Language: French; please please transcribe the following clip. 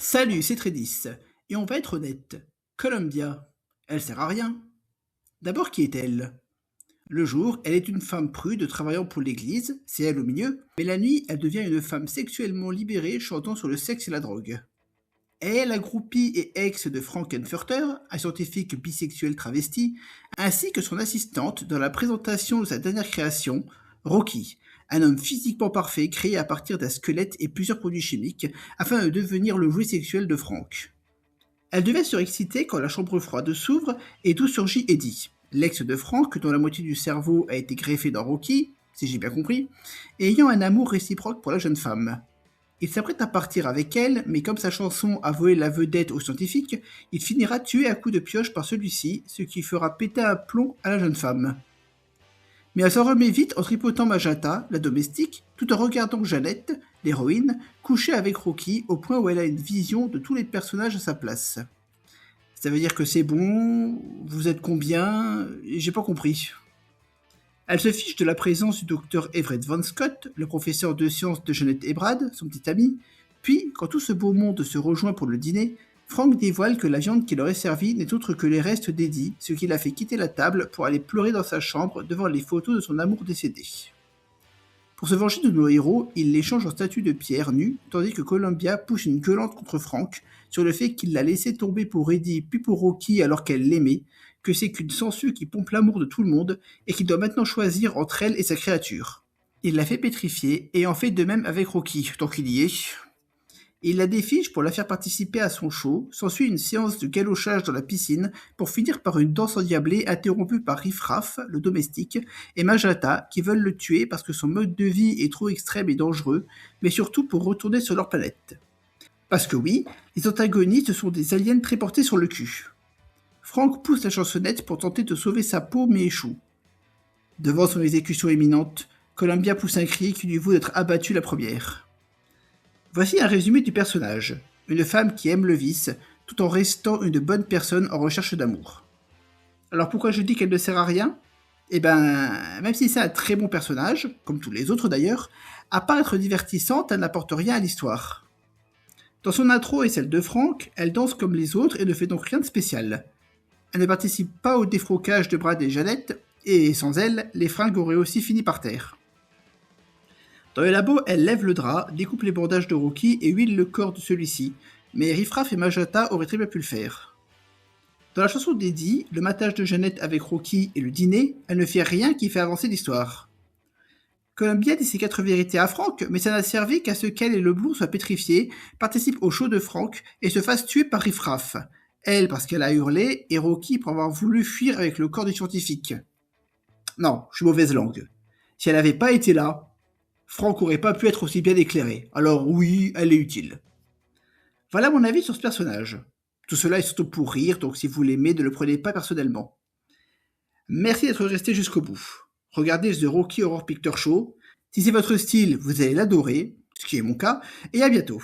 Salut, c'est Trédis. Et on va être honnête. Columbia, elle sert à rien. D'abord, qui est-elle? Le jour, elle est une femme prude travaillant pour l'église, c'est elle au milieu, mais la nuit, elle devient une femme sexuellement libérée chantant sur le sexe et la drogue. Elle est la groupie et ex de Frankenfurter, un scientifique bisexuel travesti, ainsi que son assistante dans la présentation de sa dernière création, Rocky, un homme physiquement parfait créé à partir d'un squelette et plusieurs produits chimiques afin de devenir le jouet sexuel de Frank. Elle devait se exciter quand la chambre froide s'ouvre et d'où surgit Eddie, l'ex de Frank dont la moitié du cerveau a été greffé dans Rocky, si j'ai bien compris, et ayant un amour réciproque pour la jeune femme. Il s'apprête à partir avec elle, mais comme sa chanson a volé la vedette au scientifique, il finira tué à coups de pioche par celui-ci, ce qui fera péter un plomb à la jeune femme. Mais elle s'en remet vite en tripotant Majata, la domestique, tout en regardant Jeannette, l'héroïne, coucher avec Rocky au point où elle a une vision de tous les personnages à sa place. Ça veut dire que c'est bon, vous êtes combien? J'ai pas compris. Elle se fiche de la présence du docteur Everett Von Scott, le professeur de sciences de Jeannette et Brad, son petit ami, puis, quand tout ce beau monde se rejoint pour le dîner, Frank dévoile que la viande qui leur est servie n'est autre que les restes d'Eddie, ce qui l'a fait quitter la table pour aller pleurer dans sa chambre devant les photos de son amour décédé. Pour se venger de nos héros, il les change en statues de pierre nues, tandis que Columbia pousse une gueulante contre Frank sur le fait qu'il l'a laissé tomber pour Eddie puis pour Rocky alors qu'elle l'aimait, que c'est qu'une sangsue qui pompe l'amour de tout le monde et qu'il doit maintenant choisir entre elle et sa créature. Il l'a fait pétrifier et en fait de même avec Rocky, tant qu'il y est. Il la défige pour la faire participer à son show, s'ensuit une séance de galochage dans la piscine pour finir par une danse endiablée interrompue par Riffraff, le domestique, et Majata qui veulent le tuer parce que son mode de vie est trop extrême et dangereux, mais surtout pour retourner sur leur planète. Parce que oui, les antagonistes sont des aliens très portés sur le cul. Frank pousse la chansonnette pour tenter de sauver sa peau mais échoue. Devant son exécution imminente, Columbia pousse un cri qui lui vaut d'être abattue la première. Voici un résumé du personnage. Une femme qui aime le vice, tout en restant une bonne personne en recherche d'amour. Alors pourquoi je dis qu'elle ne sert à rien? Eh ben, même si c'est un très bon personnage, comme tous les autres d'ailleurs, à part être divertissante, elle n'apporte rien à l'histoire. Dans son intro et celle de Frank, elle danse comme les autres et ne fait donc rien de spécial. Elle ne participe pas au défrocage de Brad et Jeannette, et sans elle, les fringues auraient aussi fini par terre. Dans le labo, elle lève le drap, découpe les bandages de Rocky et huile le corps de celui-ci, mais Riffraff et Majata auraient très bien pu le faire. Dans la chanson d'Eddie, le matage de Jeannette avec Rocky et le dîner, elle ne fait rien qui fait avancer l'histoire. Columbia dit ses 4 vérités à Frank, mais ça n'a servi qu'à ce qu'elle et le blond soient pétrifiés, participent au show de Frank et se fassent tuer par Riffraff. Elle parce qu'elle a hurlé, et Rocky pour avoir voulu fuir avec le corps du scientifique. Non, je suis mauvaise langue. Si elle n'avait pas été là, Frank aurait pas pu être aussi bien éclairé, alors oui, elle est utile. Voilà mon avis sur ce personnage. Tout cela est surtout pour rire, donc si vous l'aimez, ne le prenez pas personnellement. Merci d'être resté jusqu'au bout. Regardez The Rocky Horror Picture Show. Si c'est votre style, vous allez l'adorer, ce qui est mon cas, et à bientôt.